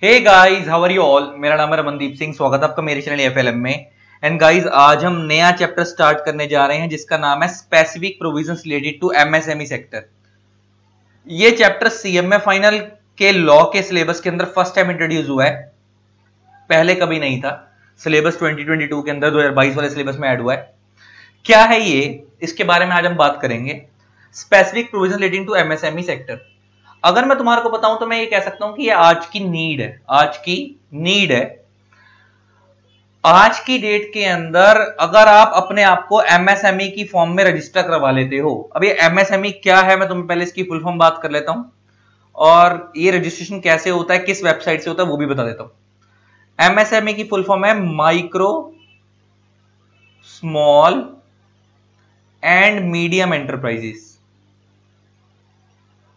Hey guys, how are you all. मेरा नाम है रमनदीप सिंह। स्वागत है आपका मेरे चैनल एफएलएम में। एंड गाइस, आज हम नया चैप्टर स्टार्ट करने जा रहे हैं जिसका नाम है specific provisions related to MSME sector. ये चैप्टर सीएमए फाइनल के लॉ के सिलेबस के अंदर फर्स्ट टाइम इंट्रोड्यूस हुआ है, पहले कभी नहीं था। सिलेबस 2022 के अंदर 2022 वाले सिलेबस में ऐड हुआ है। क्या है ये, इसके बारे में आज हम बात करेंगे। Specific provision relating to MSME sector. अगर मैं तुम्हारे को बताऊं तो मैं ये कह सकता हूं कि ये आज की नीड है। आज की डेट के अंदर अगर आप अपने आप को एमएसएमई की फॉर्म में रजिस्टर करवा लेते हो, अब ये एमएसएमई क्या है मैं तुम्हें पहले इसकी फुल फॉर्म बात कर लेता हूं और ये रजिस्ट्रेशन कैसे होता है, किस वेबसाइट से होता है वो भी बता देता हूं। एमएसएमई की फुल फॉर्म है micro small and medium enterprises.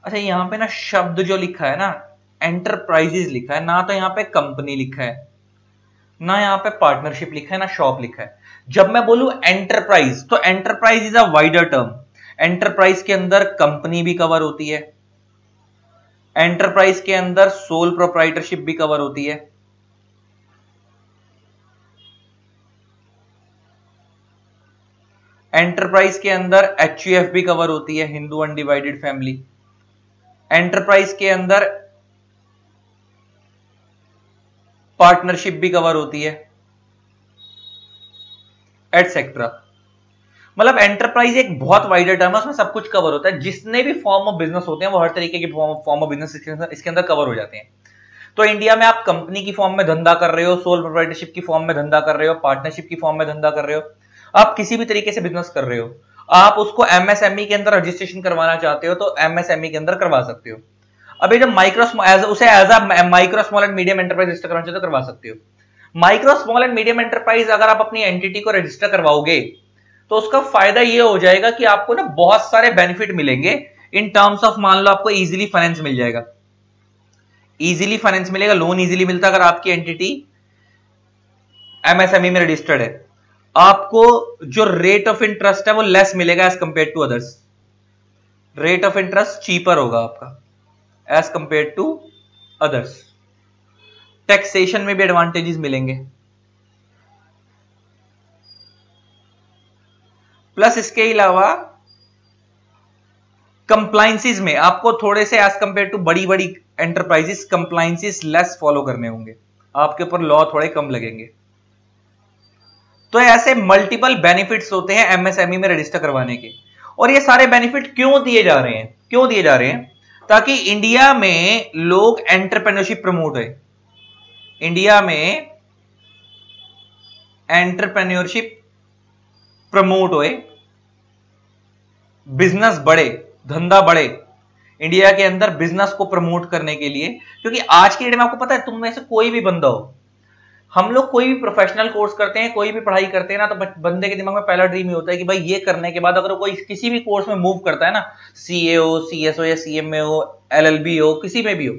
अच्छा, यहां पे ना शब्द जो लिखा है ना, एंटरप्राइजेस लिखा है, ना तो यहां पे कंपनी लिखा है, ना यहां पे पार्टनरशिप लिखा है, ना शॉप लिखा है। जब मैं बोलूं एंटरप्राइज, तो enterprise is a wider term. Enterprise के अंदर कंपनी भी कवर होती है, एंटरप्राइज के अंदर सोल प्रोप्राइटरशिप भी कवर होती है, एंटरप्राइज के अंदर एचयूएफ भी कवर होती है, हिंदू अनडिवाइडेड फैमिली। एंटरप्राइज के अंदर पार्टनरशिप भी कवर होती है, एटसेट्रा। मतलब एंटरप्राइज एक बहुत वाइडर टर्म है, उसमें सब कुछ कवर होता है। जितने भी फॉर्म ऑफ बिजनेस होते हैं वो हर तरीके के फॉर्म ऑफ बिजनेस इसके अंदर कवर हो जाते हैं। तो इंडिया में आप कंपनी की फॉर्म में धंधा कर रहे हो, सोल प्रोप्राइटरशिप की फॉर्म में धंधा कर रहे हो, पार्टनरशिप की फॉर्म में धंधा कर रहे हो, आप किसी भी तरीके से बिजनेस कर रहे हो, आप उसको एमएसएमई के अंदर रजिस्ट्रेशन करवाना चाहते हो तो एमएसएमई के अंदर करवा सकते हो। अब ये जो micro small and medium enterprise register करवाना चाहते हो करवा सकते हो। Micro small and medium enterprise अगर आप अपनी एंटिटी को रजिस्टर करवाओगे तो उसका फायदा ये हो जाएगा कि आपको ना बहुत सारे बेनिफिट मिलेंगे इन टर्म्स ऑफ, मान लो आपको इजीली फाइनेंस मिल जाएगा, इजीली फाइनेंस मिलेगा, लोन इजीली मिलता है अगर आपकी एंटिटी एमएसएमई में रजिस्टर्ड है। आपको जो रेट ऑफ इंटरेस्ट है वो लेस मिलेगा as compare to others. Rate of interest cheaper होगा आपका as compare to others. Taxation में भी एडवांटेजेस मिलेंगे, प्लस इसके अलावा कंप्लायंसेस में आपको थोड़े से एज कंपेयर टू बड़ी बड़ी एंटरप्राइजेस कंप्लायंसेस लेस फॉलो करने होंगे, आपके ऊपर लॉ थोड़े कम लगेंगे। तो ऐसे मल्टीपल बेनिफिट्स होते हैं एमएसएमई में रजिस्टर करवाने के। और ये सारे बेनिफिट क्यों दिए जा रहे हैं, ताकि इंडिया में लोग एंटरप्रेन्योरशिप प्रमोट है, इंडिया में एंटरप्रेन्योरशिप प्रमोट होए, बिजनेस बढ़े, धंधा बढ़े। इंडिया के अंदर बिजनेस को प्रमोट करने के लिए, क्योंकि आज की डेट में आपको पता है, तुम में से कोई भी बंदा हो, हम लोग कोई भी प्रोफेशनल कोर्स करते हैं, कोई भी पढ़ाई करते हैं ना, तो बंदे के दिमाग में पहला ड्रीम ये होता है कि भाई ये करने के बाद अगर कोई किसी भी कोर्स में मूव करता है ना, सीए हो, सीएस हो या सीएमए हो, एलएलबी हो, किसी में भी हो,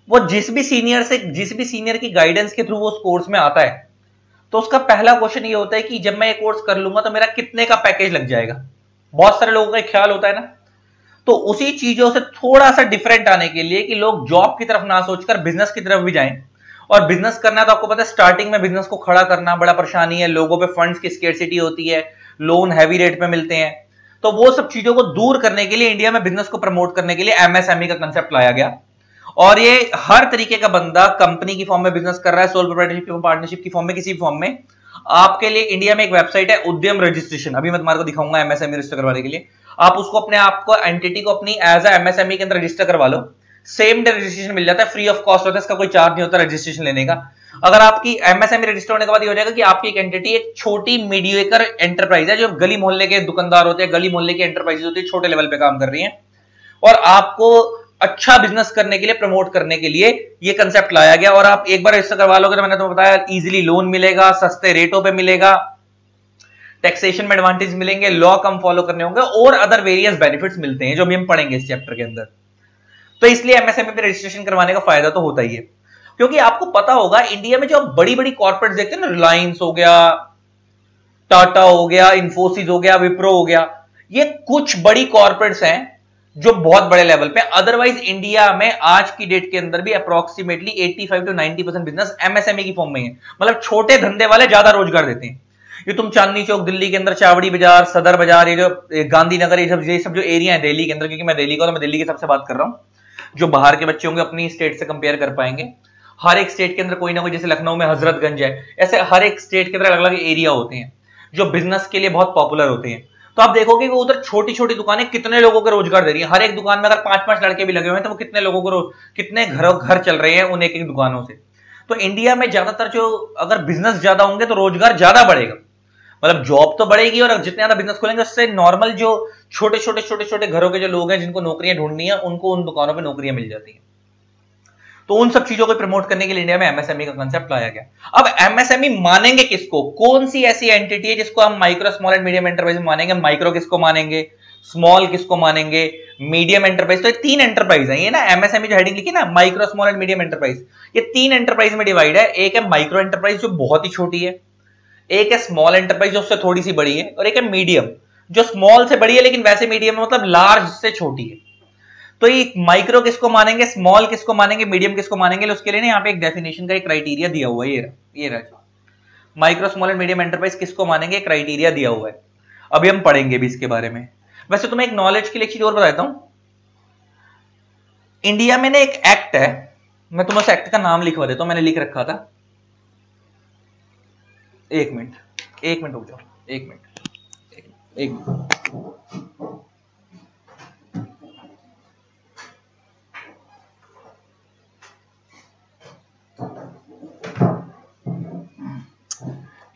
वो जिस भी सीनियर की गाइडेंस के थ्रू वो उस कोर्स में आता है, तो उसका पहला क्वेश्चन ये होता है कि जब मैं ये कोर्स कर लूंगा तो मेरा कितने का पैकेज लग जाएगा। बहुत सारे लोगों का ख्याल होता है ना। तो उसी चीजों से थोड़ा सा डिफरेंट आने के लिए कि लोग जॉब की तरफ ना सोचकर बिजनेस की तरफ भी जाएं। और बिजनेस करना तो आपको पता है, स्टार्टिंग में बिजनेस को खड़ा करना बड़ा परेशानी है, लोगों पे फंड्स की स्केर्सिटी होती है, लोन हैवी रेट पे मिलते हैं। तो वो सब चीजों को दूर करने के लिए इंडिया में बिजनेस को प्रमोट करने के लिए एमएसएमई का कंसेप्ट लाया गया। और ये हर तरीके का बंदा कंपनी की फॉर्म में बिजनेस कर रहा है, सोल प्रोप्राइटरशिप की पार्टनरशिप की फॉर्म में, किसी भी फॉर्म में, आपके लिए इंडिया में एक वेबसाइट है उद्यम रजिस्ट्रेशन। अभी मैं तुम्हारे को दिखाऊंगा एमएसएमई रजिस्टर करवाने के लिए। आप उसको अपने आप को एंटिटी को अपनी एज अ एमएसएमई के अंदर रजिस्टर करवा लो, सेम डे रजिस्ट्रेशन मिल जाता है, फ्री ऑफ कॉस्ट होता है, इसका कोई चार्ज नहीं होता रजिस्ट्रेशन लेने का। अगर आपकी एमएसएमई रजिस्टर होने के बाद ये हो जाएगा कि आपकी एक एंटिटी एक छोटी मीडिएटर एंटरप्राइज है, जो गली मोहल्ले के दुकानदार होते हैं, गली मोहल्ले की एंटरप्राइजेस होती है, छोटे लेवल पे काम कर रही है, और आपको अच्छा बिजनेस करने के लिए, प्रमोट करने के लिए ये कंसेप्ट लाया गया। और आप एक बार रजिस्टर करवा लोगे तो मैंने तुम्हें बताया इजीली लोन मिलेगा, सस्ते रेटों पे मिलेगा, टैक्सेशन में एडवांटेज मिलेंगे, लॉ कम फॉलो करने होंगे, और अदर वेरियस बेनिफिट्स मिलते हैं जो भी हम पढ़ेंगे इस चैप्टर के अंदर। तो इसलिए एमएसएमई में रजिस्ट्रेशन करवाने का फायदा तो होता ही है। क्योंकि आपको पता होगा इंडिया में जो बड़ी बड़ी कॉर्पोरेट्स देखते हैं ना, रिलायंस हो गया, टाटा हो गया, इंफोसिस हो गया, विप्रो हो गया, ये कुछ बड़ी कॉर्पोरेट्स हैं जो बहुत बड़े लेवल पे। अदरवाइज इंडिया में आज की डेट के अंदर भी अप्रोक्सीमेटली 85 to 90% बिजनेस एमएसएमई की फॉर्म में है, मतलब छोटे धंधे वाले ज्यादा रोजगार देते हैं। ये तुम चांदनी चौक दिल्ली के अंदर, चावड़ी बाजार, सदर बाजार, ये जो गांधीनगर, ये सब जो एरिया है दिल्ली के अंदर, क्योंकि मैं दिल्ली का तो मैं दिल्ली के सबसे बात कर रहा हूं, जो बाहर के बच्चे होंगे अपनी स्टेट से कंपेयर कर पाएंगे। हर एक स्टेट के अंदर कोई ना कोई, जैसे लखनऊ में हजरतगंज है, ऐसे हर एक स्टेट के अंदर अलग अलग एरिया होते हैं जो बिजनेस के लिए बहुत पॉपुलर होते हैं। तो आप देखोगे कि उधर छोटी छोटी दुकानें कितने लोगों को रोजगार दे रही है। हर एक दुकान में अगर 5-5 लड़के भी लगे हुए हैं तो वो कितने लोगों को, कितने घर चल रहे हैं उन एक एक दुकानों से। तो इंडिया में ज्यादातर जो अगर बिजनेस ज्यादा होंगे तो रोजगार ज्यादा बढ़ेगा, मतलब जॉब तो बढ़ेगी, और जितने ज्यादा बिजनेस खोलेंगे उससे नॉर्मल जो छोटे छोटे घरों के जो लोग हैं जिनको नौकरियां ढूंढनी है उनको उन दुकानों पे नौकरियां मिल जाती हैं। तो उन सब चीजों को प्रमोट करने के लिए इंडिया में एमएसएमई का कांसेप्ट लाया गया। अब एमएसएमई मानेंगे किसको, कौन सी ऐसी एंटिटी है जिसको हम micro small and medium enterprise मानेंगे? माइक्रो किसको मानेंगे, स्मॉल किसको मानेंगे, मीडियम एंटरप्राइज? तो ये 3 एंटरप्राइज है, ये ना एमएसएमई जो हेडिंग लिखी ना, micro small and medium enterprise, ये 3 एंटरप्राइज में डिवाइड है। एक है माइक्रो एंटरप्राइज जो बहुत ही छोटी है, एक है स्मॉल एंटरप्राइज जो उससे थोड़ी सी बड़ी है, और एक है मीडियम जो स्मॉल से बड़ी है लेकिन वैसे मीडियम है, मतलब लार्ज से छोटी है। तो ये माइक्रो किसको मानेंगे, स्मॉल किसको मानेंगे, मीडियम किसको मानेंगे? उसके लिए ना यहाँ पे एक डेफिनेशन का एक क्राइटेरिया दिया हुआ है, ये रहा micro small and medium enterprise किसको मानेंगे, क्राइटेरिया दिया हुआ है। अभी हम पढ़ेंगे भी इसके बारे में। वैसे तुम्हें एक नॉलेज के लिए एक चीज और बताता हूं, इंडिया में ना एक एक्ट है, मैं तुम्हें उस एक्ट का नाम लिखवा देता हूं, मैंने लिख रखा था। एक मिनट रुक जाओ, एक मिनट।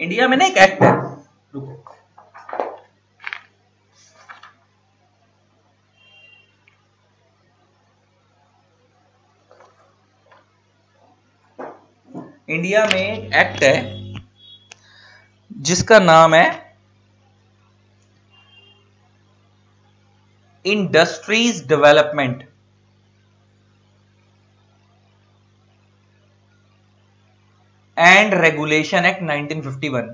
इंडिया में ना एक एक्ट है, रुको, इंडिया में एक एक्ट है जिसका नाम है industries development and regulation act 1951।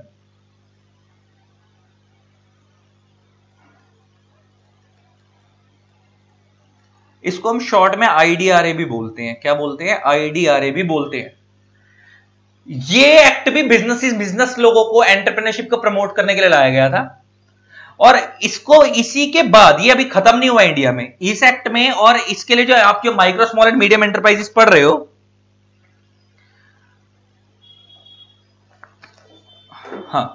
इसको हम शॉर्ट में आईडीआरए भी बोलते हैं। क्या बोलते हैं? आईडीआरए भी बोलते हैं। ये एक्ट भी बिजनेस लोगों को, एंटरप्रेन्योरशिप को प्रमोट करने के लिए लाया गया था, और इसको इसी के बाद, ये अभी खत्म नहीं हुआ इंडिया में, इस एक्ट में, और इसके लिए जो आप जो micro small and medium enterprises पढ़ रहे हो, हाँ,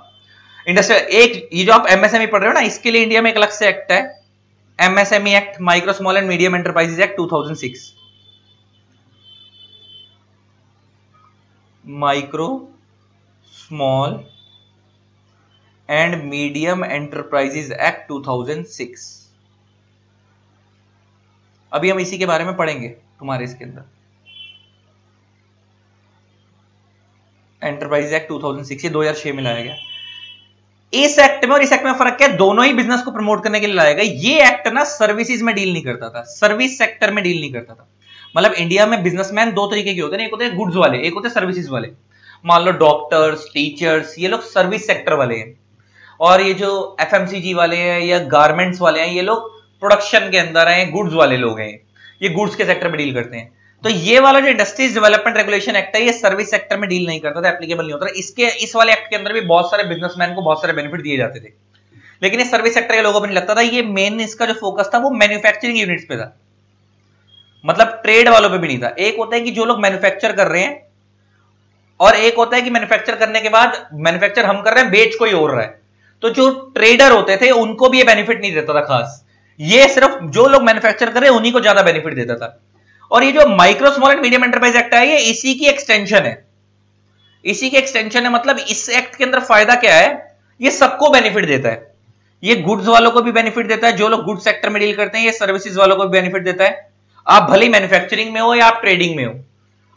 इंडस्ट्रियल, एक ये जो आप एमएसएमई पढ़ रहे हो ना, इसके लिए इंडिया में एक अलग से एक्ट है, MSME act, micro small and medium enterprises act 2006। Micro small and medium enterprises act 2006। अभी हम इसी के बारे में पढ़ेंगे तुम्हारे इसके अंदर, एंटरप्राइज एक्ट 2006, ये 2006 में लाया गया। इस एक्ट में और इस एक्ट में फर्क क्या है? दोनों ही बिजनेस को प्रमोट करने के लिए लाया गया। ये एक्ट ना सर्विसेज में डील नहीं करता था, सर्विस सेक्टर में डील नहीं करता था। मतलब इंडिया में बिजनेसमैन 2 तरीके के होते हैं, एक होते हैं गुड्स वाले, एक होते हैं सर्विसेज वाले। मान लो डॉक्टर्स, टीचर्स, ये लोग सर्विस सेक्टर वाले हैं, और ये जो एफएमसीजी वाले हैं या गारमेंट्स वाले हैं, ये लोग प्रोडक्शन के अंदर हैं, गुड्स वाले लोग हैं, ये गुड्स के सेक्टर में डील करते हैं। तो ये वाला जो इंडस्ट्रीज डेवलपमेंट रेगुलेशन एक्ट है, ये सर्विस सेक्टर में डील नहीं करता था, एप्लीकेबल नहीं होता था। इस वाले एक्ट के अंदर भी बहुत सारे बिजनेसमैन को बहुत सारे बेनिफिट दिए जाते थे, लेकिन ये सर्विस सेक्टर के लोगों को नहीं लगता था। ये मेन इसका जो फोकस था वो मैन्युफैक्चरिंग यूनिट्स पे था, मतलब ट्रेड वालों पे भी नहीं था। एक होता है कि जो लोग मैन्युफैक्चर कर रहे हैं, और एक होता है कि मैन्युफैक्चर करने के बाद, मैन्युफैक्चर हम कर रहे हैं, बेच कोई और रहा है। तो जो ट्रेडर होते थे उनको भी ये बेनिफिट नहीं देता था खास, ये सिर्फ जो लोग मैन्युफैक्चर कर रहे हैं उन्हीं को ज्यादा बेनिफिट देता था। और ये जो micro small and medium enterprise act है, ये इसी की एक्सटेंशन है, इसी की एक्सटेंशन है। मतलब इस एक्ट के अंदर फायदा क्या है? ये सबको बेनिफिट देता है। ये गुड्स वालों को भी बेनिफिट देता है, जो लोग गुड्स सेक्टर में डील करते हैं, ये सर्विसेज वालों को भी बेनिफिट देता है। आप भले मैन्युफैक्चरिंग में हो या आप ट्रेडिंग में हो,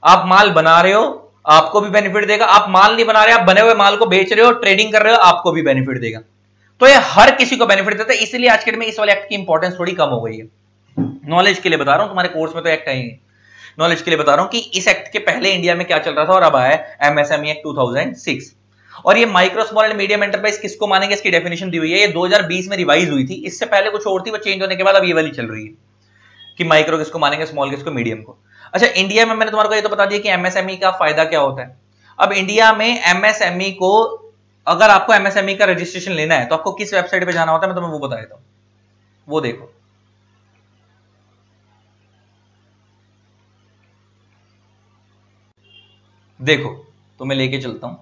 आप माल बना रहे हो, आपको भी बेनिफिट देगा। आप माल नहीं बना रहे, आप बने हुए माल को बेच रहे हो, ट्रेडिंग कर रहे हो, आपको भी बेनिफिट देगा। तो ये हर किसी को बेनिफिट देता है, इसलिए आज के डेट में इस वाले एक्ट की इंपॉर्टेंस थोड़ी कम हो गई है। नॉलेज के लिए बता रहा हूं, तुम्हारे कोर्स में तो एक्ट है ही नहीं, नॉलेज के लिए बता रहा हूं कि इस एक्ट के पहले इंडिया में क्या चल रहा था और अब आया एमएसएमई एक्ट 2006। और ये micro small and medium enterprise किसको मानेंगे, इसकी डेफिनेशन दी हुई है। ये 2020 में रिवाइज हुई थी, इससे पहले कुछ और थी, वो चेंज होने के बाद अब ये वाली चल रही है। कि माइक्रो किसको मानेंगे, स्मॉल किसको, मीडियम को। अच्छा, इंडिया में मैंने तुम्हारे को ये तो बता दिया कि एमएसएमई का फायदा क्या होता है। अब इंडिया में एमएसएमई को, अगर आपको एमएसएमई का रजिस्ट्रेशन लेना है तो आपको किस वेबसाइट पे जाना होता है, मैं तुम्हें वो बता देता हूं, वो देखो। देखो तो मैं लेके चलता हूं।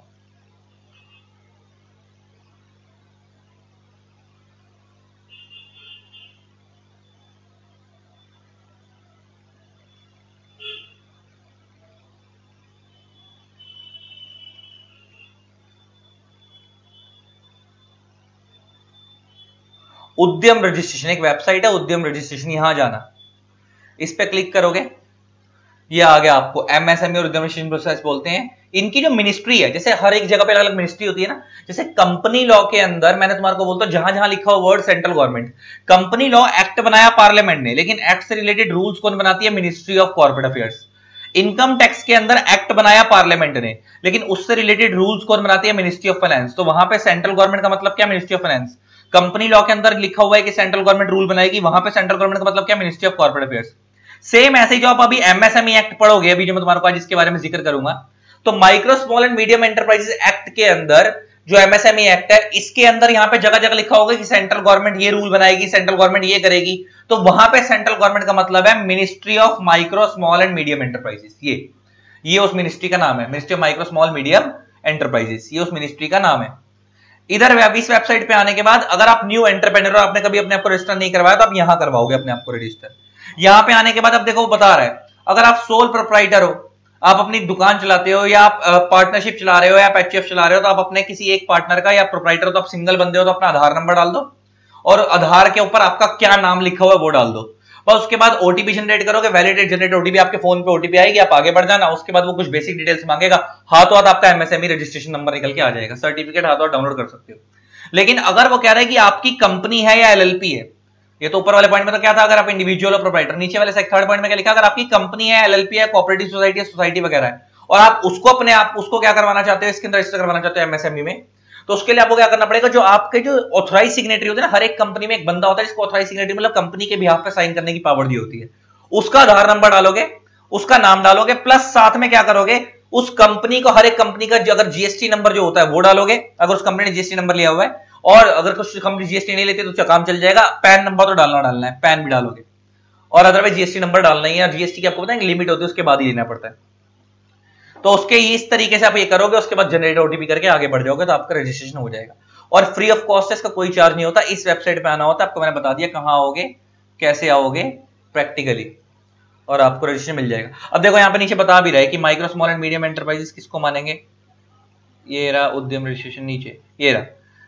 उद्यम रजिस्ट्रेशन एक वेबसाइट है, उद्यम रजिस्ट्रेशन, यहां जाना, इस पे क्लिक करोगे, ये आ गया आपको एमएसएमई और उद्यम रजिस्ट्रेशन प्रोसेस बोलते हैं। इनकी जो मिनिस्ट्री है, जैसे हर एक जगह पे अलग अलग मिनिस्ट्री होती है ना, जैसे कंपनी लॉ के अंदर मैंने तुम्हारे को बोलता हूं, जहां जहां लिखा हो word central government, company law act बनाया पार्लियामेंट ने, लेकिन एक्ट से रिलेटेड रूल्स कौन बनाती है, ministry of corporate affairs. Income tax के अंदर एक्ट बनाया पार्लियामेंट ने, लेकिन उससे रिलेटेड रूल्स कौन बनाती है, मिनिस्ट्री ऑफ फाइनेंस। तो वहां पे सेंट्रल गवर्नमेंट का मतलब क्या, ministry of finance. Company law के अंदर लिखा हुआ है कि सेंट्रल गवर्नमेंट रूल बनाएगी, वहां पे सेंट्रल गवर्नमेंट का मतलब क्या, ministry of corporate affairs. Same ऐसे जो आप अभी एमएसएमई एक्ट पढ़ोगे, अभी जो मैं तुम्हारे को आज इसके बारे में जिक्र करूंगा, तो micro small and medium enterprises act के अंदर जो एमएसएमई एक्ट है, इसके अंदर यहां पे जगह जगह लिखा होगा कि सेंट्रल गवर्नमेंट ये रूल बनाएगी, सेंट्रल गवर्नमेंट ये करेगी, तो वहां पे सेंट्रल गवर्नमेंट का मतलब है ministry of micro small and medium enterprises. ये उस मिनिस्ट्री का नाम है, ministry of micro small medium enterprises, ये उस मिनिस्ट्री का नाम है। इधर इस वेबसाइट पे आने के बाद अगर आप न्यू एंटरप्रेन्योर हो, आपने कभी अपने आप को रजिस्टर नहीं करवाया, तो आप यहां करवाओगे अपने आप को रजिस्टर। यहां पे आने के बाद अब देखो वो बता रहा है, अगर आप सोल प्रोप्राइटर हो, आप अपनी दुकान चलाते हो, या आप पार्टनरशिप चला रहे हो, या एचएफ चला रहे हो, तो आप अपने किसी एक पार्टनर का, या प्रोप्राइटर हो तो आप सिंगल बंदे हो तो अपना आधार नंबर डाल दो, और आधार के ऊपर आपका क्या नाम लिखा हुआ है वो डाल दो। बस उसके बाद ओटीपी जनरेट करोगे, वैलिडेट जनरेट ओटीपी, आपके फोन पे ओटीपी आएगी, आप आगे बढ़ जाना। उसके बाद वो कुछ बेसिक डिटेल्स मांगेगा, हाथों हाथ आपका एमएसएमई रजिस्ट्रेशन नंबर निकल के आ जाएगा, सर्टिफिकेट हाथों हाथ डाउनलोड कर सकते हो। लेकिन अगर वो कह रहा है कि आपकी कंपनी है या एलएलपी है, ये तो ऊपर वाले पॉइंट में तो क्या था, अगर आप इंडिविजुअल और प्रोप्राइटर, नीचे वाले थर्ड पॉइंट में क्या लिखा, अगर आपकी कंपनी है, एलएलपी है, कोऑपरेटिव सोसाइटी है, सोसाइटी वगैरह है, और आप उसको अपने आप उसको क्या करवाना चाहते हो, इसके अंदर रजिस्टर करवाना चाहते हो एमएसएमई में, तो उसके लिए आपको क्या करना पड़ेगा, जो आपके जो ऑथराइज सिग्नेटरी होते हैं ना, हर एक कंपनी में एक बंदा होता है जिसको ऑथराइज सिग्नेटरी मतलब कंपनी के बिहाफ पे साइन करने की पावर दी होती है, उसका आधार नंबर डालोगे, उसका नाम डालोगे, प्लस साथ में क्या करोगे, उस कंपनी को, हर एक कंपनी का जो अगर जीएसटी नंबर जो होता है वो डालोगे, अगर उस कंपनी ने जीएसटी नंबर लिया हुआ है, और अगर कुछ कंपनी जीएसटी नहीं लेती तो काम चल जाएगा। पैन नंबर तो डालना है, पैन भी डालोगे, और अदरवाइज जीएसटी नंबर डालना ही है, और जीएसटी की आपको पता है लिमिट होती है, उसके बाद ही लेना पड़ता है। तो उसके इस तरीके से आप ये करोगे, उसके बाद जनरेट ओटीपी करके आगे बढ़ जाओगे, तो आपका रजिस्ट्रेशन हो जाएगा, और फ्री ऑफ कॉस्ट है, इसका कोई चार्ज नहीं होता। इस वेबसाइट पे आना होता है, आपको मैंने बता दिया कहां आओगे, कैसे आओगे प्रैक्टिकली, और आपको रजिस्ट्रेशन मिल जाएगा। अब देखो यहाँ पे नीचे बता भी रहा है कि micro small and medium enterprises किसको मानेंगे, ये रहा उद्यम रजिस्ट्रेशन, नीचे ये रहा,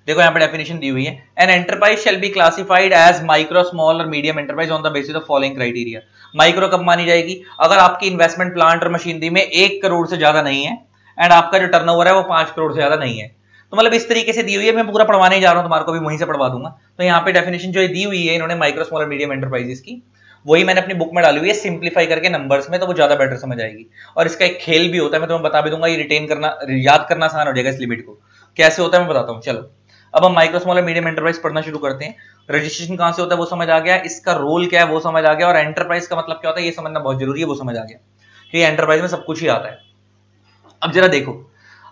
देखो यहाँ पे डेफिनेशन दी हुई है, an enterprise shall be classified as micro small और medium enterprise on the basis of following criteria. Micro कब मानी जाएगी, अगर आपकी इन्वेस्टमेंट प्लांट और मशीनरी में 1 करोड़ से ज्यादा नहीं है, एंड आपका जो टर्नओवर है वो 5 करोड़ से ज्यादा नहीं है। तो मतलब इस तरीके से दी हुई है, मैं पूरा पढ़वाने जा रहा हूं, तुम्हारे को भी वहीं से पढ़वा दूंगा। तो यहाँ पे डेफिनेशन जो दी हुई है इन्होंने माइक्रो स्मॉल और मीडियम एंटरप्राइजेस की, वही मैंने अपनी बुक में डाली हुई है सिंप्लीफाई करके नंबर्स में, तो वो ज्यादा बेटर समझ आएगी। और इसका एक खेल भी होता है, मैं तुम्हें बता भी दूंगा, ये रिटेन करना, याद करना आसान हो जाएगा इस लिमिट को, कैसे होता है मैं बताता हूँ। चलो अब हम माइक्रो स्मॉल और मीडियम एंटरप्राइज पढ़ना शुरू करते हैं। रजिस्ट्रेशन कहां से होता है वो समझ आ गया, इसका रोल क्या है वो समझ आ गया, और एंटरप्राइज का मतलब क्या होता है ये समझना बहुत जरूरी है, वो समझ आ गया कि एंटरप्राइज में सब कुछ ही आता है। अब जरा देखो,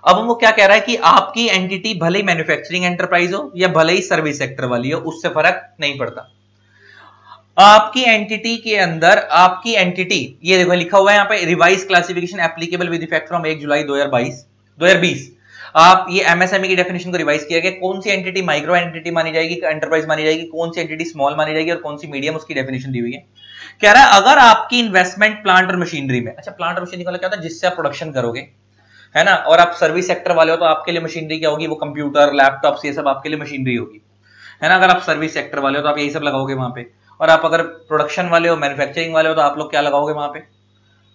अब वो क्या कह रहा है कि आपकी एंटिटी भले ही मैन्युफैक्चरिंग एंटरप्राइज हो या भले ही सर्विस सेक्टर वाली हो, उससे फर्क नहीं पड़ता। आपकी एंटिटी के अंदर, आपकी एंटिटी, ये देखो लिखा हुआ है यहाँ पे, revise classification applicable with effect from 1 जुलाई 2020। आप ये एमएसएमई की डेफिनेशन को रिवाइज किया गया, कौन सी एंटिटी माइक्रो एंटिटी मानी जाएगी, एंटरप्राइज मानी जाएगी, कौन सी एंटिटी स्मॉल मानी जाएगी और कौन सी मीडियम, उसकी डेफिनेशन दी हुई है। कह रहा है अगर आपकी इन्वेस्टमेंट प्लांट और मशीनरी में, अच्छा प्लांट और मशीनरी का क्या होता है, जिससे आप प्रोडक्शन करोगे, है ना, और आप सर्विस सेक्टर वाले हो तो आपके लिए मशीनरी क्या होगी, वो कंप्यूटर, लैपटॉप्स, ये सब आपके लिए मशीनरी होगी, है ना। अगर आप सर्विस सेक्टर वाले हो तो आप यही सब लगाओगे वहां पे, और आप अगर प्रोडक्शन वाले हो, मैन्युफैक्चरिंग वाले हो तो आप लोग क्या लगाओगे वहां पे,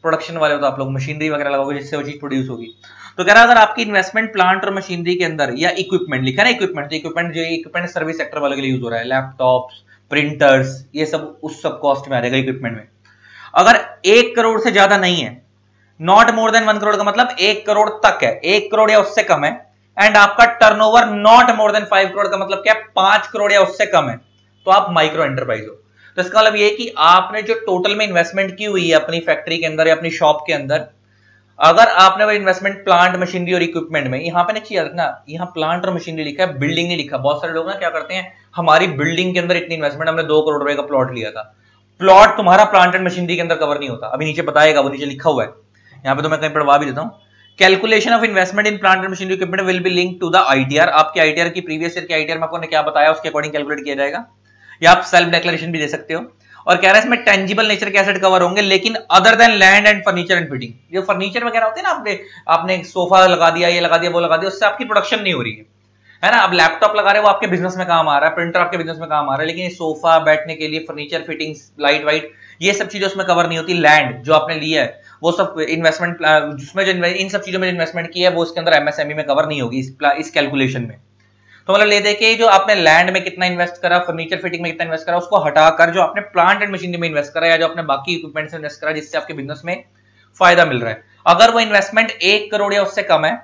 प्रोडक्शन वाले हो तो आप लोग मशीनरी वगैरह लगाओगे जिससे वो चीज प्रोड्यूस होगी। तो कह रहा है अगर आपकी इन्वेस्टमेंट प्लांट और मशीनरी के अंदर, या इक्विपमेंट लिखा ना, इक्विपमेंट, तो इक्विपमेंट जो इक्विपमेंट सर्विस सेक्टर वाले के लिए यूज हो रहा है, लैपटॉप्स, प्रिंटर्स, ये सब उस सब कॉस्ट में आ जाएगा इक्विपमेंट में। अगर 1 करोड़ से ज्यादा नहीं है, नॉट मोर देन 1 करोड़ का मतलब 1 करोड़ तक है, 1 करोड़ या उससे कम है, एंड आपका turnover not more than 5 crore का मतलब क्या है, 5 करोड़ या उससे कम है, तो आप माइक्रो एंटरप्राइज हो। तो इसका मतलब ये है कि आपने जो टोटल में इन्वेस्टमेंट की हुई है अपनी फैक्ट्री के अंदर या अपनी शॉप के अंदर, अगर आपने वो इन्वेस्टमेंट प्लांट मशीनरी और इक्विपमेंट में, यहां पे ना चाहिए रखना, यहां प्लांट और मशीनरी लिखा है, बिल्डिंग नहीं लिखा। बहुत सारे लोग ना क्या करते हैं, हमारी बिल्डिंग के अंदर इतनी इन्वेस्टमेंट, हमने 2 करोड़ रुपए का प्लॉट लिया था। प्लॉट तुम्हारा प्लांट एंड मशीनरी के अंदर कवर नहीं होता, अभी नीचे बताएगा, वो नीचे लिखा हुआ है, यहाँ पे तो मैं कहीं पढ़वा भी देता हूँ। Calculation of investment in plant and machinery equipment will be link to the ITR. आपके आईटीआर की प्रीवियस ईयर के आईटीआर में आपको क्या बताया उसके अकॉर्डिंग कैलकुलेट किया जाएगा, या आप सेल्फ डिक्लेरेशन भी दे सकते हो। और कह रहा है इसमें टेंजिबल नेचर के एसेट कवर होंगे, लेकिन other than land and furniture and fitting. जो फर्नीचर वगैरह होते हैं ना, आपने सोफा लगा दिया, ये लगा दिया, वो लगा दिया, उससे आपकी प्रोडक्शन नहीं हो रही है ना। अब लैपटॉप लगा रहे हो, वो आपके बिजनेस में काम आ रहा है, प्रिंटर आपके बिजनेस में काम आ रहा है, लेकिन ये सोफा, बैठने के लिए फर्नीचर, फिटिंग्स, लाइट वाइट, ये सब चीजें उसमें कवर नहीं होती। लैंड जो आपने लिया है वो सब इन्वेस्टमेंट, जिसमें जो इन सब चीजों में इन्वेस्टमेंट किया है वो उसके अंदर एमएसएमई में कवर नहीं होगी इस कैलकुलेशन में। तो मतलब ले दे के जो आपने लैंड में कितना इन्वेस्ट करा, फर्नीचर फिटिंग में कितना इन्वेस्ट करा, उसको हटाकर जो आपने प्लांट एंड मशीनरी में इन्वेस्ट करा या जो आपने बाकी इक्विपमेंट में इन्वेस्ट करा जिससे आपके बिजनेस में फायदा मिल रहा है, अगर वो इन्वेस्टमेंट 1 करोड़ या उससे कम है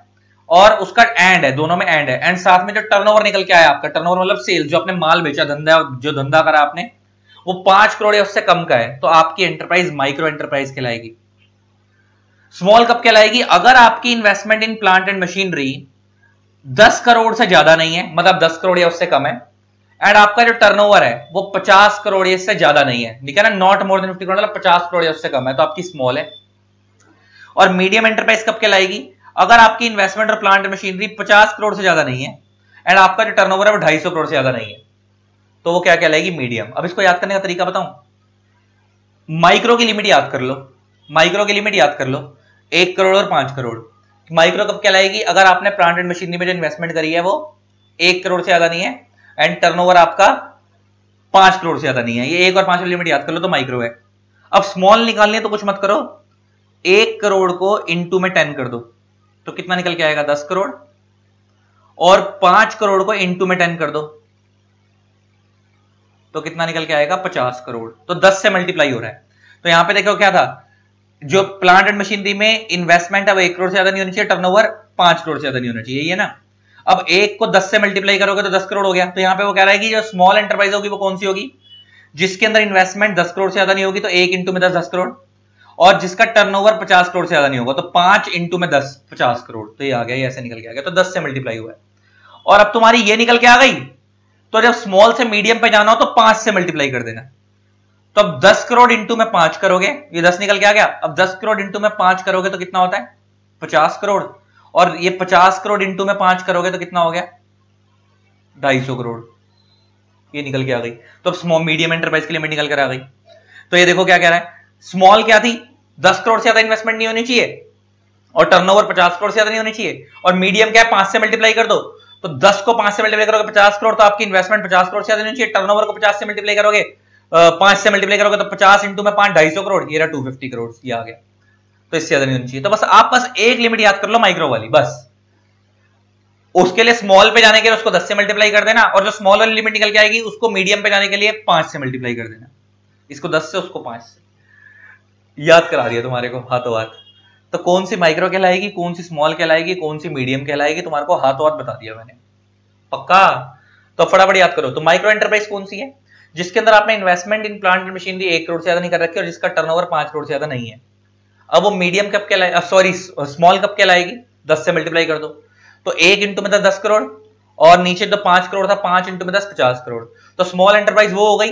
और उसका एंड है, दोनों में एंड है, एंड साथ में जो टर्नओवर निकल के आया आपका, टर्नओवर मतलब सेल, जो आपने माल बेचा, जो धंधा करा आपने, वो 5 करोड़ या उससे कम का है, तो आपकी एंटरप्राइज माइक्रो एंटरप्राइज कहलाएगी। स्मॉल कब कहलाएगी? अगर आपकी investment in plant and machinery 10 crore से ज्यादा नहीं है, मतलब 10 करोड़ या उससे कम है, एंड आपका जो टर्नओवर है वो 50 करोड़ या उससे ज्यादा नहीं है, ठीक है ना, नॉट मोर देन 50 करोड़, मतलब 50 करोड़ या उससे कम है, तो आपकी स्मॉल है। और मीडियम एंटरप्राइज कब कहलाएगी? अगर आपकी इन्वेस्टमेंट और प्लांट एंड मशीनरी 50 करोड़ से ज्यादा नहीं है एंड आपका जो टर्नओवर है वो 250 करोड़ से ज्यादा नहीं है, तो वो क्या कहलाएगी? मीडियम। अब इसको याद करने का तरीका बताऊं, माइक्रो की लिमिट याद कर लो, माइक्रो की लिमिट याद कर लो, 1 करोड़ और 5 करोड़। माइक्रो कब कहलाएगी? अगर आपने प्लांट एंड मशीनरी में जो इन्वेस्टमेंट करी है वो 1 करोड़ से ज्यादा नहीं है एंड टर्नओवर आपका 5 करोड़ से ज्यादा नहीं है, ये 1 और 5 वाली लिमिट याद कर लो तो माइक्रो है। अब स्मॉल निकालनी है तो कुछ मत करो, 1 करोड़ को इंटू में 10 कर दो तो कितना निकल के आएगा? 10 करोड़। और 5 करोड़ को इंटू में 10 कर दो तो कितना निकल के आएगा? 50 करोड़। तो 10 से मल्टीप्लाई हो रहा है। तो यहां पे देखो क्या था, जो प्लांट एंड मशीनरी में इन्वेस्टमेंट है वो 1 करोड़ से ज्यादा नहीं होनी चाहिए, टर्नओवर 5 करोड़ से ज्यादा नहीं होना चाहिए, ये ना। अब 1 को 10 से मल्टीप्लाई करोगे तो 10 करोड़ हो गया। तो यहां पे वो कह रहा है कि जो स्मॉल एंटरप्राइज होगी वो कौन सी होगी? जिसके अंदर इन्वेस्टमेंट 10 करोड़ से ज्यादा नहीं होगी, तो 1 इंटू में 10 10 करोड़, और जिसका टर्नओवर 50 करोड़ से ज्यादा नहीं होगा तो 5 इंटू में 10 50 करोड़। तो ये आ गया, ये ऐसे निकल के आ गया, तो 10 से मल्टीप्लाई हुआ है। और अब तुम्हारी ये निकल के आ गई, तो जब स्मॉल से मीडियम पे जाना हो तो 5 से मल्टीप्लाई कर देना। तो अब 10 करोड़ इंटू में 5 करोगे, ये 10 निकल के आ गया। अब 10 करोड़ इंटू में 5 करोगे तो कितना होता है? 50 करोड़। और ये 50 करोड़ इंटू में 5 करोगे तो कितना हो गया? 250 करोड़। ये निकल के आ गई। तो अब स्मॉल मीडियम एंटरप्राइज की लिमिट निकल कर आ गई। तो ये देखो क्या कह रहा है, स्मॉल क्या थी? 10 करोड़ से ज्यादा इन्वेस्टमेंट नहीं होनी चाहिए और टर्नओवर 50 करोड़ से ज्यादा नहीं होनी चाहिए। और मीडियम क्या है? 5 से मल्टीप्लाई कर दो, तो 10 को 5 से मल्टीप्लाई करोगे 50 करोड़, तो आपकी इन्वेस्टमेंट 50 करोड़ से ज्यादा नहीं चाहिए। टर्नओवर को 50 से मल्टीप्लाई करोगे, 5 से मल्टीप्लाई करोगे तो 50 इंटू में 5 250 करोड़, ये रहा 250 करोड़, ये आ गया। तो इससे ज्यादा नहीं होनी चाहिए। तो बस आप बस एक लिमिट याद कर लो, माइक्रो वाली, बस। उसके लिए स्मॉल पे जाने के लिए उसको 10 से मल्टीप्लाई कर देना, और जो स्मॉल वाली लिमिट निकल के आएगी उसको मीडियम पे जाने के लिए 5 से मल्टीप्लाई कर देना। इसको 10 से, उसको 5 से। याद करा दिया तुम्हारे को हाथों हाथ। तो कौन सी माइक्रो कहलाएगी, कौन सी स्मॉल कहलाएगी, कौन सी मीडियम कहलाएगी, तुम्हारे को हाथों हाथ बता दिया मैंने, पक्का। तो फटाफट याद करो। तो माइक्रो एंटरप्राइज कौन सी है? जिसके अंदर आपने investment in plant and machinery 1 crore से ज्यादा नहीं कर रखी और जिसका टर्नओवर 5 करोड़ से ज्यादा नहीं है। अब वो मीडियम कब कहलाएगी, सॉरी स्मॉल कब कहलाएगी? 10 से मल्टीप्लाई कर दो, तो 1 इंटू में 10 करोड़, और नीचे तो 5 करोड़ था, 5 इंटू में 10 50 करोड़। तो स्मॉल एंटरप्राइज वो हो गई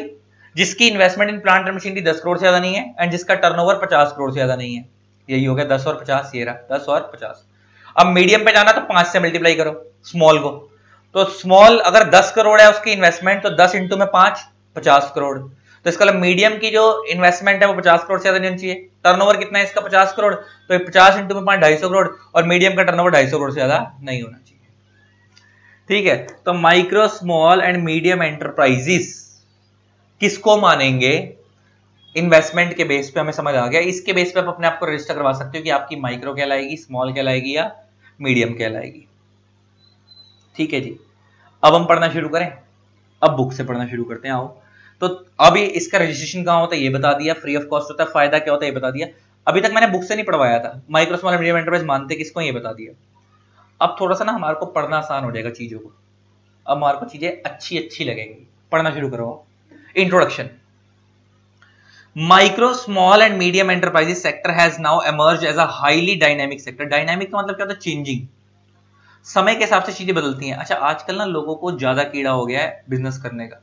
जिसकी investment in plant and machinery 10 crore से ज्यादा नहीं है एंड जिसका टर्नओवर 50 करोड़ से ज्यादा नहीं है। यही हो गया 10 और 50, ये रहा 10 और 50। अब मीडियम पे जाना तो 5 से मल्टीप्लाई करो स्मॉल को। तो स्मॉल अगर 10 करोड़ है उसकी इन्वेस्टमेंट, तो 10 इंटू में 5 50 करोड़। तो इसका मतलब मीडियम की जो इन्वेस्टमेंट है वो 50 करोड़ से ज्यादा नहीं होनी चाहिए। टर्नओवर कितना है इसका? 50 करोड़, तो 50 इंटू में 5 250 करोड़, और मीडियम का टर्नओवर 250 करोड़ से ज्यादा नहीं होना चाहिए। ठीक है, तो micro, small and medium enterprises किसको मानेंगे? इन्वेस्टमेंट के बेस पे हमें समझ आ गया। इसके बेस पे आप अपने आप को रजिस्टर करवा सकते हो कि आपकी माइक्रो कहलाएगी, स्मॉल कहलाएगी या मीडियम कहलाएगी। ठीक है जी, अब हम पढ़ना शुरू करें। अब बुक से पढ़ना शुरू करते हैं, आओ। तो अभी इसका रजिस्ट्रेशन कहाँ होता है ये बता दिया, फ्री ऑफ कॉस्ट होता है, फायदा क्या होता है ये बता दिया। अभी तक मैंने बुक से नहीं पढ़वाया था, micro, small and medium enterprise मानते किसको ये बता दिया। अब थोड़ा सा ना हमारे को पढ़ना आसान हो जाएगा चीजों को, अब हमारे को चीजें अच्छी अच्छी लगेंगी। पढ़ना शुरू करो। Introduction. Micro small and medium enterprises sector has now emerged as a highly dynamic sector. Dynamic का मतलब क्या होता है? चेंजिंग, समय के हिसाब से चीजें बदलती हैं। अच्छा, आजकल ना लोगों को ज्यादा कीड़ा हो गया है बिजनेस करने का।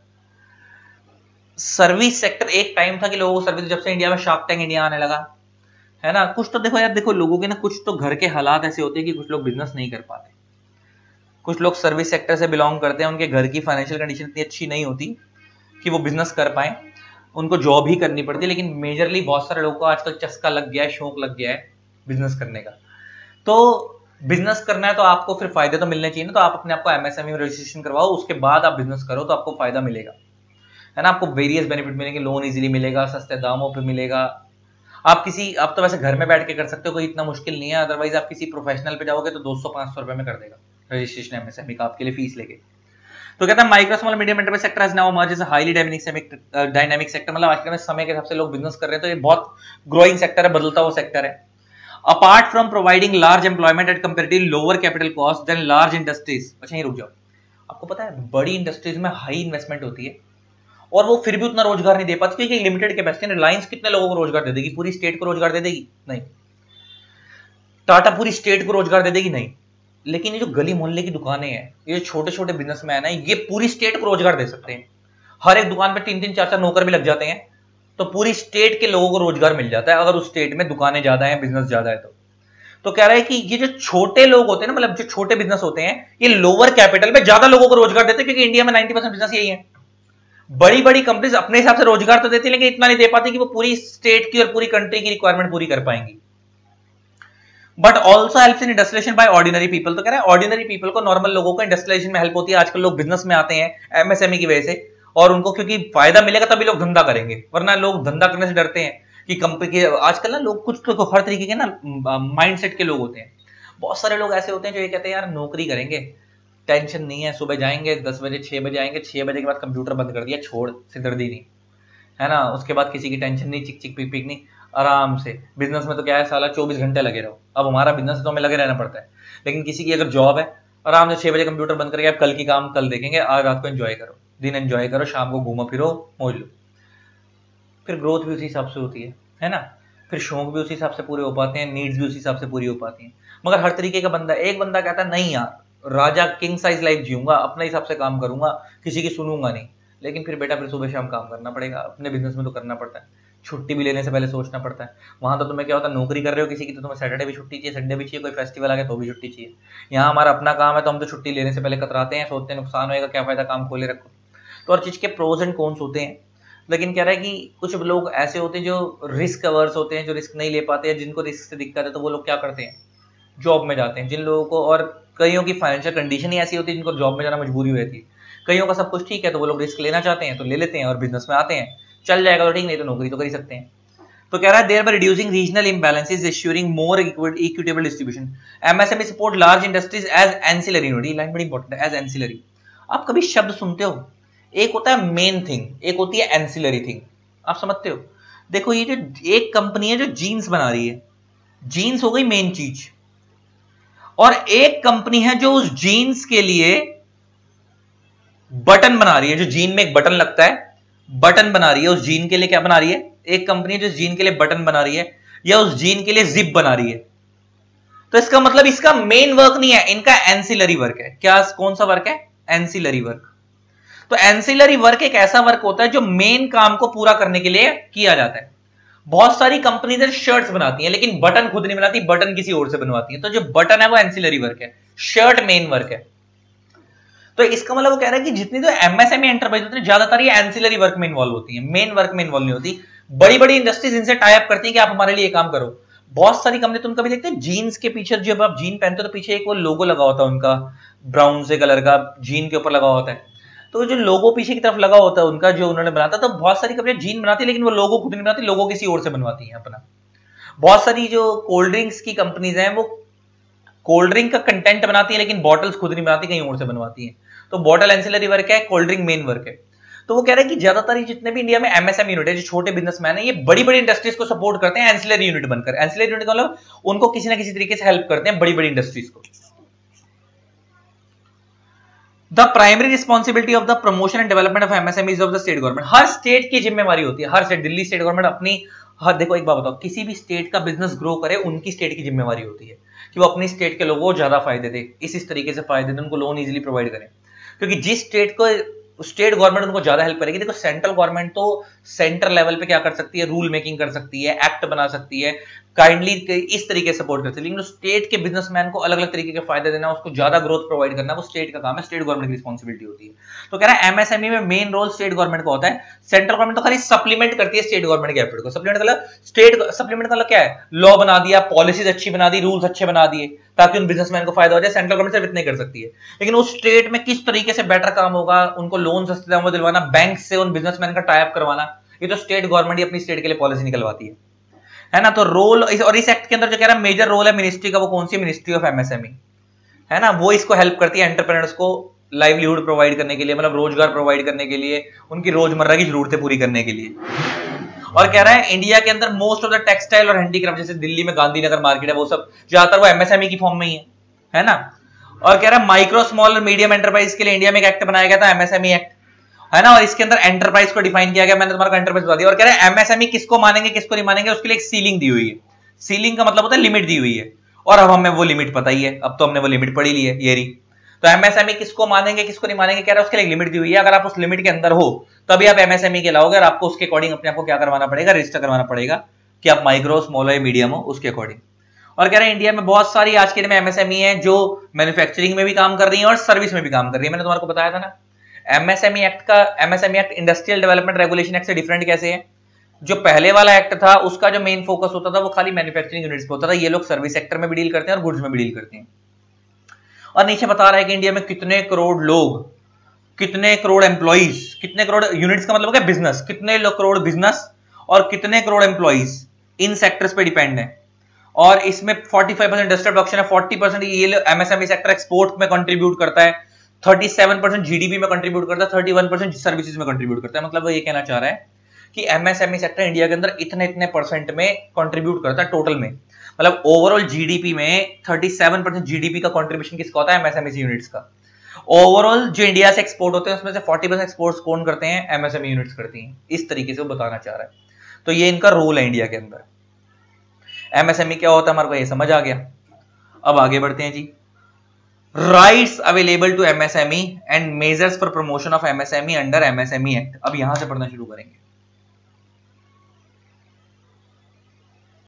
सर्विस सेक्टर एक टाइम था कि लोगों को सर्विस, जब से इंडिया में शार्क टैंक इंडिया आने लगा है ना, कुछ तो देखो यार, देखो लोगों के ना कुछ तो घर के हालात ऐसे होते हैं कि कुछ लोग बिजनेस नहीं कर पाते। कुछ लोग सर्विस सेक्टर से बिलोंग करते हैं, उनके घर की फाइनेंशियल कंडीशन इतनी अच्छी नहीं होती कि वो बिजनेस कर पाए, उनको जॉब ही करनी पड़ती है। लेकिन मेजरली बहुत सारे लोगों को आजकल चस्का लग गया है, शौक लग गया है बिजनेस करने का। तो बिजनेस करना है तो आपको फिर फायदे तो मिलने चाहिए ना, तो आप अपने आपको एमएसएमई में रजिस्ट्रेशन करवाओ, उसके बाद आप बिजनेस करो तो आपको फायदा मिलेगा, है ना। आपको वेरियस बेनिफिट मिलेंगे, लोन इजीली मिलेगा, सस्ते दामों पे मिलेगा। आप तो वैसे घर में बैठ के कर सकते हो, कोई इतना मुश्किल नहीं है। अदरवाइज आप किसी प्रोफेशनल पे जाओगे तो 200-500 रुपए में कर देगा रजिस्ट्रेशन एमएसएमई का, आपके लिए फीस लेके। तो कहता है micro small medium enterprise sector has now emerged as a highly dynamic sector. मतलब आजकल में समय के हिसाब से लोग बिजनेस कर रहे हैं, तो ये बहुत ग्रोइंग सेक्टर है, बदलता हुआ सेक्टर है। Apart from providing large employment at comparatively lower capital cost than large industries. अच्छा, यहीं रुक जाओ। आपको पता है बड़ी इंडस्ट्रीज में हाई इन्वेस्टमेंट होती है और वो फिर भी उतना रोजगार नहीं दे पाती, क्योंकि लिमिटेड कैपेसिटी। रिलायंस कितने लोगों को रोजगार दे देगी? पूरी स्टेट को रोजगार दे देगी? नहीं। टाटा पूरी स्टेट को रोजगार दे देगी? नहीं। लेकिन ये जो गली मोहल्ले की दुकानें हैं, ये छोटे छोटे बिजनेसमैन है, ये पूरी स्टेट को रोजगार दे सकते हैं। हर एक दुकान पे 3-3 4-4 नौकर भी लग जाते हैं, तो पूरी स्टेट के लोगों को रोजगार मिल जाता है, अगर उस स्टेट में दुकानें ज्यादा है, बिजनेस ज्यादा है तो कह रहा है कि ये जो छोटे लोग होते हैं ना, मतलब जो छोटे बिजनेस होते हैं, ये लोअर कैपिटल में ज्यादा लोगों को रोजगार देते हैं, क्योंकि इंडिया में 90% बिजनेस यही है। बड़ी बड़ी कंपनीज अपने हिसाब से रोजगार तो देती है, लेकिन इतना नहीं दे पाती कि वो पूरी स्टेट की और पूरी कंट्री की रिक्वायरमेंट पूरी कर पाएंगी। But also helps in industrialisation by ordinary people. तो कह रहा है ऑर्डिनरी पीपल को, नॉर्मल लोगों को इंडस्ट्रियलाइजेशन में हेल्प होती है। आजकल लोग बिजनेस में आते हैं एमएसएमई की वजह से, और उनको क्योंकि फायदा मिलेगा तभी लोग धंधा करेंगे, वरना लोग धंधा करने से डरते हैं कि कंपनी के। आजकल ना लोग कुछ तो हर तरीके के ना माइंडसेट के लोग होते हैं। बहुत सारे लोग ऐसे होते हैं जो ये कहते हैं यार नौकरी करेंगे, टेंशन नहीं है, सुबह जाएंगे 10 बजे 6 बजे आएंगे, 6 बजे के बाद कंप्यूटर बंद कर दिया, छोड़, सिरदर्दी नहीं, है ना। उसके बाद किसी की टेंशन नहीं, चिक चिक पिक पिक नहीं, आराम से। बिजनेस में तो क्या है, साला 24 घंटे लगे रहो। अब हमारा बिजनेस तो हमें लगे रहना पड़ता है, लेकिन किसी की अगर जॉब है, आराम से 6 बजे कंप्यूटर बंद करके आप कल की काम कल देखेंगे, आज रात को एंजॉय करो, दिन एंजॉय करो, शाम को घूमो फिरो, मौज लो। फिर ग्रोथ भी उसी हिसाब से होती है ना। फिर शौक भी उसी हिसाब से पूरे हो पाते हैं, नीड्स भी उसी हिसाब से पूरी हो पाती हैं। मगर हर तरीके का बंदा, एक बंदा कहता है नहीं यार, राजा किंग साइज लाइफ जीऊंगा, अपने हिसाब से काम करूंगा, किसी की सुनूंगा नहीं। लेकिन फिर बेटा फिर सुबह शाम काम करना पड़ेगा, अपने बिजनेस में तो करना पड़ता है। छुट्टी भी लेने से पहले सोचना पड़ता है। वहां तो तुम्हें क्या होता है, नौकरी कर रहे हो किसी की, तो तुम्हें सैटरडे भी छुट्टी चाहिए, संडे भी चाहिए, कोई फेस्टिवल आ गया तो भी छुट्टी चाहिए। यहाँ हमारा अपना काम है तो हम तो छुट्टी लेने से पहले कतराते हैं, सोचते हैं नुकसान होएगा, क्या फायदा काम खोले रखो। तो हर चीज के प्रोज एंड कॉन्स होते हैं। लेकिन कह रहा है कि कुछ लोग ऐसे होते हैं जो रिस्क अवर्स होते हैं, जो रिस्क नहीं ले पाते हैं, जिनको रिस्क से दिक्कत है, तो वो लोग क्या करते हैं, जॉब में जाते हैं। जिन लोगों को, और कईयों की फाइनेंशियल कंडीशन ही ऐसी होती है जिनको जॉब में जाना मजबूरी रहती है। कईयों का सब कुछ ठीक है तो वो लोग रिस्क लेना चाहते हैं तो ले लेते हैं और बिजनेस में आते हैं, चल जाएगा तो ठीक, नहीं तो नौकरी तो कर ही सकते हैं। तो कह रहा है thereby reducing regional imbalances, assuring more equitable distribution, MSME support large industries as ancillary. Note, ये लाइन बड़ी इंपॉर्टेंट है, एज एंसिलरी। आप कभी शब्द सुनते हो, एक होता है मेन थिंग, एक होती है एंसिलरी थिंग, आप समझते हो। देखो ये जो एक कंपनी है जो जीन्स बना रही है, जीन्स हो गई मेन चीज, और एक कंपनी है जो उस जीन्स के लिए बटन बना रही है, जो जीन में एक बटन लगता है, बटन बना रही है उस जीन के लिए। क्या बना रही है? एक कंपनी जो जीन के लिए बटन बना रही है या उस जीन के लिए जिप बना रही है। तो इसका मतलब इसका मेन वर्क नहीं है, इनका एंसिलरी वर्क है। क्या, कौन सा वर्क है? Ancillary work. तो एंसिलरी वर्क एक ऐसा वर्क होता है जो मेन काम को पूरा करने के लिए किया जाता है। बहुत सारी कंपनी शर्ट्स बनाती हैं लेकिन बटन खुद नहीं बनाती, बटन किसी और से बनवाती है। तो जो बटन है वो एंसिलरी वर्क है, शर्ट मेन वर्क है। तो इसका मतलब वो कह रहा है कि जितनी तो एमएसएमई एंटरप्राइज होती है, ज्यादातर ये एंसिलरी वर्क में इन्वॉल्व होती है, मेन वर्क में इन्वॉल्व नहीं होती। बड़ी बड़ी इंडस्ट्रीज इनसे टाई अप करती है कि आप हमारे लिए काम करो। बहुत सारी कंपनी, तुम कभी देखते हो जीन्स के पीछे, जब आप जीन पहनते हो तो पीछे एक वो लोगो लगा होता है उनका, ब्राउन से कलर का जीन के ऊपर लगा होता है। तो जो लोगो पीछे की तरफ लगा होता है उनका, जो उन्होंने बनाता, तो बहुत सारी कंपनियां जीन बनाती है लेकिन वो लोगो खुद नहीं बनाती, लोगो किसी और से बनवाती है अपना। बहुत सारी जो कोल्ड ड्रिंक्स की कंपनीज हैं वो कोल्ड ड्रिंक का कंटेंट बनाती है लेकिन बॉटल्स खुद नहीं बनाती, कहीं और से बनवाती है। तो बॉटल एंसिलरी वर्क है, कोल्ड ड्रिंक मेन वर्क है। तो वो कह रहे हैं कि ज्यादातर जितने भी इंडिया में एमएसएमई यूनिट है, जो छोटे बिजनेसमैन है, ये बड़ी बड़ी इंडस्ट्रीज को सपोर्ट करते हैं एंसिलरी यूनिट बनकर। एंसिलरी यूनिट का मतलब उनको किसी ना किसी तरीके से हेल्प करते हैं बड़ी बड़ी इंडस्ट्रीज को। The primary responsibility of the promotion and development of MSMEs of the state government. Her state की जिम्मेवारी होती है, हर स्टेट, दिल्ली स्टेट गवर्नमेंट अपनी, हर, देखो एक बात बताओ, किसी भी स्टेट का बिजनेस ग्रो करे उनकी स्टेट की जिम्मेवारी होती है कि वो अपनी स्टेट के लोगों को ज्यादा फायदे दे, इस तरीके से फायदे दे, उनको लोन इजीली प्रोवाइड करें, क्योंकि जिस स्टेट को स्टेट गवर्नमेंट उनको ज्यादा हेल्प करेगी। देखो सेंट्रल गवर्नमेंट तो सेंटर लेवल पे क्या कर सकती है, रूल मेकिंग कर सकती है, एक्ट बना सकती है, काइंडली इस तरीके से सपोर्ट करती है, लेकिन स्टेट के बिजनेसमैन को अलग अलग तरीके के फायदे देना, उसको ज्यादा ग्रोथ प्रोवाइड करना, वो स्टेट का काम है, स्टेट गवर्नमेंट की रिस्पॉन्सिबिलिटी होती है। तो कह रहा है एमएसएमई में मेन रोल स्टेट गवर्नमेंट का होता है, सेंट्रल गवर्नमेंट तो खाली सप्लीमेंट करती है स्टेट गवर्नमेंट के एफर्ट को। सप्लीमेंट का क्या है, लॉ बना दिया, पॉलिसीज अच्छी बना दी, रूल्स अच्छे बना दिए ताकि उन बिजनेसमैन को फायदा हो जाए। सेंट्रल गवर्नमेंट सिर्फ इतना ही कर सकती है, लेकिन उस स्टेट में किस तरीके से बेटर काम होगा, उनको लोन सस्ते दामों में दिलवाना, बैंक से उन बिजनेसमैन का टाई अप करवाना, ये तो स्टेट गवर्नमेंट ही अपनी स्टेट के लिए पॉलिसी निकलवाती है ना। तो रोल और इस एक्ट के अंदर जो कह रहा है मेजर रोल है मिनिस्ट्री का, वो कौन सी, मिनिस्ट्री ऑफ एमएसएमई है ना। वो इसको हेल्प करती है एंटरप्रेन्योर्स को लाइवलीहुड प्रोवाइड करने के लिए, मतलब रोजगार प्रोवाइड करने के लिए, उनकी रोजमर्रा की जरूरतें पूरी करने के लिए। और कह रहा है इंडिया के अंदर मोस्ट ऑफ द टेक्सटाइल और हैंडीक्राफ्ट, जैसे दिल्ली में गांधीनगर मार्केट है, वो सब ज्यादातर वो एमएसएमई की फॉर्म में ही है ना। और कह रहा है माइक्रो स्मॉल और मीडियम एंटरप्राइज के लिए इंडिया में एक एक्ट बनाया गया था, एमएसएमई एक्ट है ना, और इसके अंदर एंटरप्राइज को डिफाइन किया गया, मैंने तुम्हारा एंटरप्राइज बता दिया। और कह रहे हैं एमएसएमई किसको मानेंगे किसको नहीं मानेंगे, उसके लिए एक सीलिंग दी हुई है। सीलिंग का मतलब होता है लिमिट दी हुई है, और अब हमें वो लिमिट पता ही है, अब तो हमने वो लिमिट पढ़ी ली है ये रही। तो एमएसएमई किसको मानेंगे किसको नहीं मानेंगे, कह रहा है उसके लिए लिमिट दी हुई है, अगर आप उस लिमिट के अंदर हो तभी आप एमएसएमई के लाओगे, और आपको उसके अकॉर्डिंग अपने आप को क्या करवाना पड़ेगा, रजिस्टर करवाना पड़ेगा कि आप माइक्रो स्मॉल या मीडियम हो उसके अकॉर्डिंग। और कह रहे हैं इंडिया में बहुत सारी आज के दिन में एमएसएमई है जो मैन्युफैक्चरिंग में भी काम कर रही है और सर्विस में भी काम कर रही है। मैंने तुम्हारे को बताया था ना, MSME act industrial development regulation act से डिफरेंट कैसे है। जो पहले वाला एक्ट था उसका जो मेन फोकस होता था वो खाली मैन्युफैक्चरिंग यूनिट्स पे होता था, ये लोग सर्विस सेक्टर में भी डील करते हैं और गुड्स में भी डील करते हैं। और नीचे बता रहा है कि इंडिया में कितने करोड़ लोग, कितने करोड़ एम्प्लॉइज, कितने करोड़ यूनिट्स का मतलब क्या, बिजनेस, कितने करोड़ बिजनेस और कितने करोड़ एम्प्लॉइज इन सेक्टर्स पे डिपेंड है। और इसमें 45% इंडस्ट्रियल प्रोडक्शन है, 40% ये एमएसएमई सेक्टर एक्सपोर्ट में कंट्रीब्यूट करता है, 37% जीडीपी में कंट्रीब्यूट करता है, 31% सर्विसेज में कंट्रीब्यूट करता है। मतलब वो ये कहना चाह रहा है कि एमएसएमई सेक्टर इंडिया के अंदर इतने इतने परसेंट में कंट्रीब्यूट करता है टोटल में, मतलब ओवरऑल जीडीपी में 37% जीडीपी का कंट्रीब्यूशन किसका होता है, एमएसएमई यूनिट्स का। ओवरऑल जो इंडिया से एक्सपोर्ट होते हैं उसमें से 40% एक्सपोर्ट्स कौन करते हैं, एमएसएमई यूनिट्स करती हैं। इस तरीके से वो बताना चाह रहा है। तो ये इनका रोल है इंडिया के अंदर। एमएसएमई क्या होता है हमारे को ये समझ आ गया। अब आगे बढ़ते हैं जी। Rights available to MSME and measures for promotion of MSME under MSME act. अब यहां से पढ़ना शुरू करेंगे।